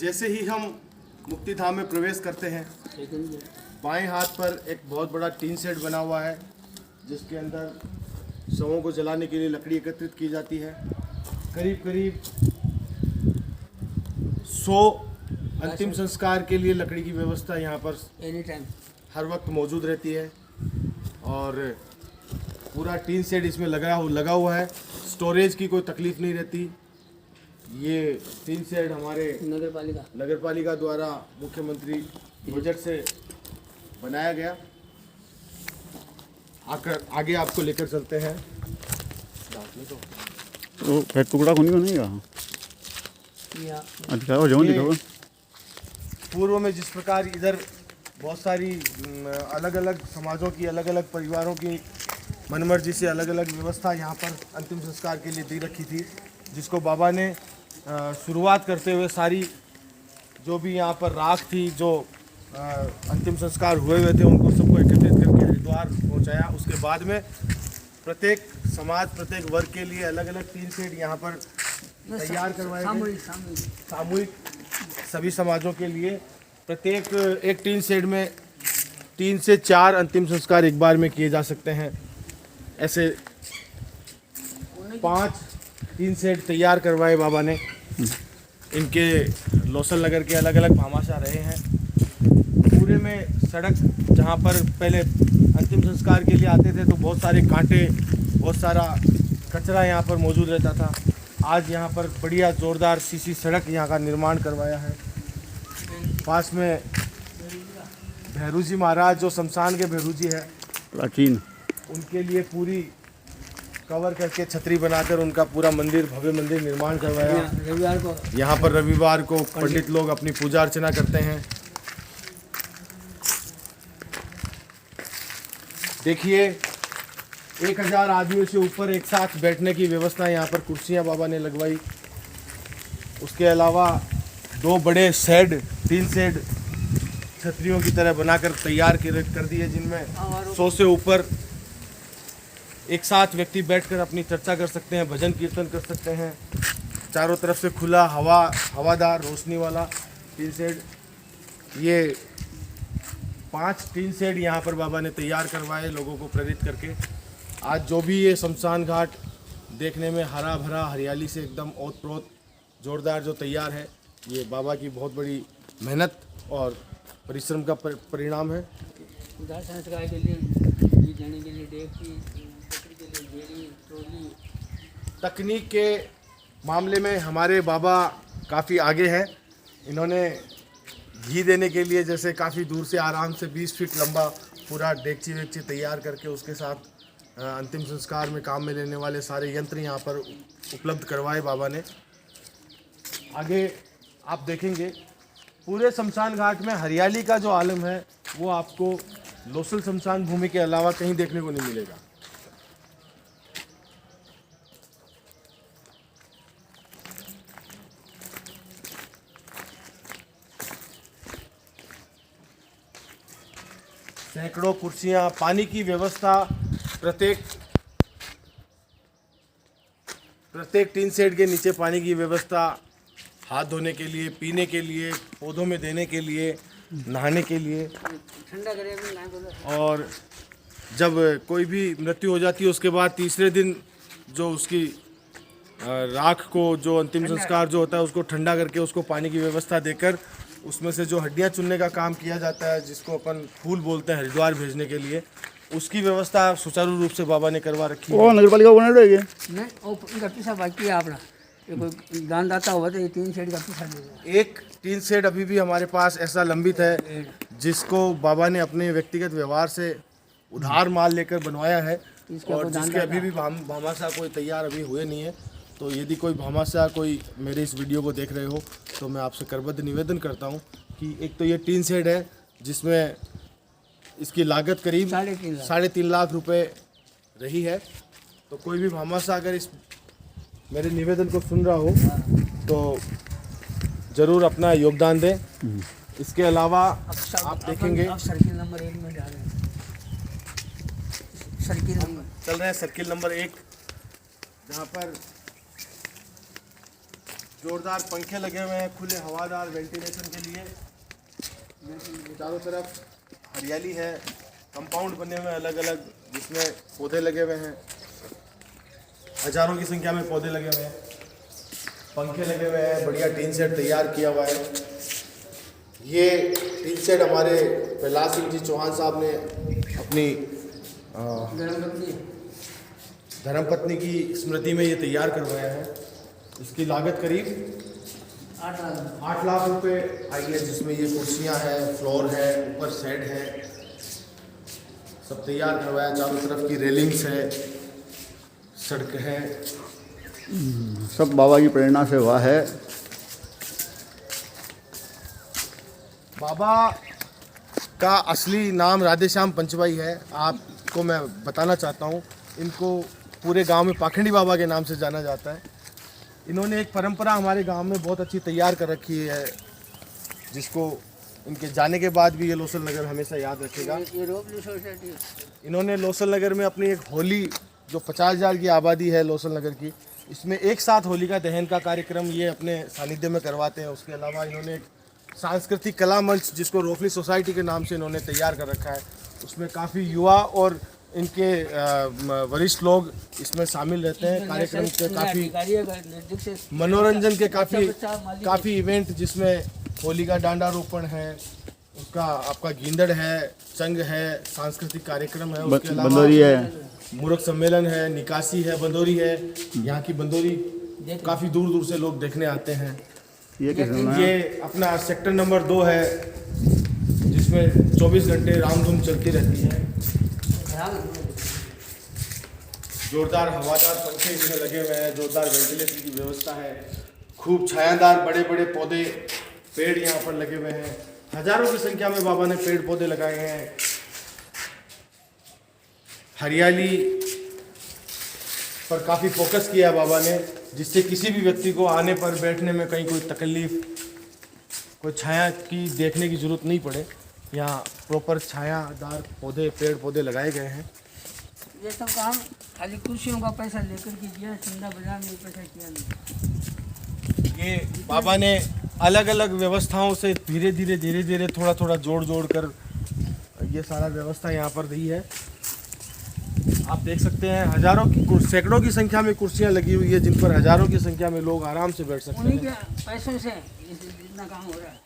जैसे ही हम मुक्ति धाम में प्रवेश करते हैं, बाएं हाथ पर एक बहुत बड़ा टीन शेड बना हुआ है, जिसके अंदर शवों को जलाने के लिए लकड़ी एकत्रित की जाती है। करीब करीब 100 अंतिम संस्कार के लिए लकड़ी की व्यवस्था यहाँ पर एनी टाइम हर वक्त मौजूद रहती है। और पूरा टीन शेड इसमें लगा हुआ है। स्टोरेज की कोई तकलीफ नहीं रहती। ये टीन शेड हमारे नगर पालिका द्वारा मुख्यमंत्री बजट से बनाया गया। आगे आपको लेकर चलते हैं। तो फिर टुकड़ा को नहीं बनेगा। अच्छा हो जाओ दिखाओ। पूर्व में जिस प्रकार इधर बहुत सारी अलग अलग समाजों की, अलग अलग परिवारों की मनमर्जी से अलग अलग व्यवस्था यहाँ पर अंतिम संस्कार के लिए दी रखी थी, जिसको बाबा ने शुरुआत करते हुए सारी जो भी यहाँ पर राख थी, जो अंतिम संस्कार हुए थे, उनको सबको एकत्रित करके हरिद्वार पहुँचाया। उसके बाद में प्रत्येक समाज, प्रत्येक वर्ग के लिए अलग अलग टीन शेड यहाँ पर तैयार करवाए गए। सामूहिक सभी समाजों के लिए प्रत्येक एक टीन शेड में 3 से 4 अंतिम संस्कार एक बार में किए जा सकते हैं। ऐसे 5 टीन शेड तैयार करवाए बाबा ने। इनके लोसल नगर के अलग अलग भामाशाह रहे हैं। पूरे में सड़क जहाँ पर पहले अंतिम संस्कार के लिए आते थे तो बहुत सारे कांटे, बहुत सारा कचरा यहाँ पर मौजूद रहता था। आज यहाँ पर बढ़िया जोरदार सीसी सड़क यहाँ का निर्माण करवाया है। पास में भैरू जी महाराज, जो शमशान के भैरू जी है प्राचीन, उनके लिए पूरी कवर करके छतरी बनाकर उनका पूरा मंदिर, भव्य मंदिर निर्माण करवाया। रविवार को यहाँ पर रविवार को पंडित लोग अपनी पूजा अर्चना करते हैं। देखिए 1000 आदमियों से ऊपर एक साथ बैठने की व्यवस्था यहाँ पर कुर्सियाँ बाबा ने लगवाई। उसके अलावा 2 बड़े शेड, 3 शेड छतरियों की तरह बनाकर तैयार कर दिए, जिनमें 100 से ऊपर एक साथ व्यक्ति बैठकर अपनी चर्चा कर सकते हैं, भजन कीर्तन कर सकते हैं। चारों तरफ से खुला हवादार रोशनी वाला टीन शेड। ये 5 टीन शेड यहाँ पर बाबा ने तैयार करवाए लोगों को प्रेरित करके। आज जो भी ये शमशान घाट देखने में हरा भरा, हरियाली से एकदम ओत-प्रोत जोरदार जो तैयार है, ये बाबा की बहुत बड़ी मेहनत और परिश्रम का परिणाम है। संस्कार के लिए जाने के लिए डेगची, छतरी के लिए बेड़ी, ट्रॉली। तकनीक के मामले में हमारे बाबा काफ़ी आगे हैं। इन्होंने घी देने के लिए जैसे काफ़ी दूर से आराम से 20 फीट लंबा पूरा डेगची वेगची तैयार करके उसके साथ अंतिम संस्कार में काम में लेने वाले सारे यंत्र यहाँ पर उपलब्ध करवाए बाबा ने। आगे आप देखेंगे पूरे शमशान घाट में हरियाली का जो आलम है वो आपको लोसल शमशान भूमि के अलावा कहीं देखने को नहीं मिलेगा। सैकड़ों कुर्सियां, पानी की व्यवस्था प्रत्येक टीन शेड के नीचे पानी की व्यवस्था, हाथ धोने के लिए, पीने के लिए, पौधों में देने के लिए, नहाने के लिए। और जब कोई भी मृत्यु हो जाती है उसके बाद तीसरे दिन जो उसकी राख को, जो अंतिम संस्कार जो होता है, उसको ठंडा करके उसको पानी की व्यवस्था देकर उसमें से जो हड्डियां चुनने का काम किया जाता है, जिसको अपन फूल बोलते हैं हरिद्वार भेजने के लिए, उसकी व्यवस्था सुचारू रूप से बाबा ने करवा रखी है। वो नगर पालिका बना रहेगी नहीं, वो पैसा बाकी है आपना। कोई दानदाता हुआ तो ये 3 शेड का पैसा देगा। एक टीन शेड अभी भी हमारे पास ऐसा लंबित है जिसको बाबा ने अपने व्यक्तिगत व्यवहार से उधार माल लेकर बनवाया है, और जिसके अभी भी भामाशाह कोई तैयार अभी हुए नहीं है। तो यदि कोई भामाशाह कोई मेरे इस वीडियो को देख रहे हो तो मैं आपसे करबद्ध निवेदन करता हूँ कि एक तो ये टीन शेड है जिसमें इसकी लागत करीब 3.5 लाख रुपए रही है। तो कोई भी भामाशाह अगर इस मेरे निवेदन को सुन रहा हो तो ज़रूर अपना योगदान दें। इसके अलावा आप देखेंगे सर्किल नंबर 1 में डालें। सर्किल नंबर चल रहे हैं सर्किल नंबर 1, जहाँ पर जोरदार पंखे लगे हुए हैं खुले हवादार वेंटिलेशन के लिए। चारों तरफ हरियाली है, कंपाउंड बने हुए हैं अलग अलग जिसमें पौधे लगे हुए हैं, हजारों की संख्या में पौधे लगे हुए हैं, पंखे लगे हुए हैं, बढ़िया टीन सेट तैयार किया हुआ है। ये टीन सेट हमारे प्रहलाद सिंह जी चौहान साहब ने अपनी धर्मपत्नी की स्मृति में ये तैयार करवाया है। इसकी लागत करीब 8 लाख रुपए आई है, जिसमें ये कुर्सियां हैं, फ्लोर है, ऊपर शेड है, सब तैयार करवाया। चारों तरफ की रेलिंग्स है, सड़क है। सब बाबा की प्रेरणा से हुआ है। बाबा का असली नाम राधेश्याम पंचभाई है। आपको मैं बताना चाहता हूँ, इनको पूरे गांव में पाखंडी बाबा के नाम से जाना जाता है। इन्होंने एक परंपरा हमारे गांव में बहुत अच्छी तैयार कर रखी है, जिसको इनके जाने के बाद भी ये लोसल नगर हमेशा याद रखेगा। ये रोपली सोसाइटी इन्होंने लोसल नगर में अपनी एक होली, जो 50,000 की आबादी है लोसल नगर की, इसमें एक साथ होलिका दहन का कार्यक्रम ये अपने सानिध्य में करवाते हैं। उसके अलावा इन्होंने एक सांस्कृतिक कला मंच, जिसको रोफली सोसाइटी के नाम से इन्होंने तैयार कर रखा है, उसमें काफ़ी युवा और इनके वरिष्ठ लोग इसमें शामिल रहते हैं। कार्यक्रम के काफ़ी मनोरंजन के काफ़ी इवेंट, जिसमें होली का डांडा रोपण है, उसका आपका गींदड़ है, चंग है, सांस्कृतिक कार्यक्रम है, उसके अलावा बंदोरी है, मूर्ख सम्मेलन है, निकासी है, बंदोरी है। यहाँ की बंदोरी काफ़ी दूर दूर से लोग देखने आते हैं। ये अपना सेक्टर नंबर 2 है, जिसमें 24 घंटे रामधूम चलती रहती है। जोरदार हवादार पंखे इसमें लगे हुए हैं, जोरदार वेंटिलेशन की व्यवस्था है, खूब छायादार बड़े बड़े पौधे पेड़ यहाँ पर लगे हुए हैं। हजारों की संख्या में बाबा ने पेड़ पौधे लगाए हैं। हरियाली पर काफ़ी फोकस किया है बाबा ने, जिससे किसी भी व्यक्ति को आने पर बैठने में कहीं कोई तकलीफ, कोई छाया की देखने की ज़रूरत नहीं पड़े। यहाँ प्रॉपर छायादार पौधे, पेड़ पौधे लगाए गए हैं। ये सब काम खाली कुर्सियों का पैसा लेकर कीजिए, चंदा बाजार में पैसा किया नहीं। ये बाबा ने अलग अलग व्यवस्थाओं से धीरे धीरे थोड़ा थोड़ा जोड़ कर ये सारा व्यवस्था यहाँ पर दी है। आप देख सकते हैं हजारों की सैकड़ों की संख्या में कुर्सियाँ लगी हुई है, जिन पर हजारों की संख्या में लोग आराम से बैठ सकते उन्हीं हैं। के पैसों से इतना काम हो रहा है।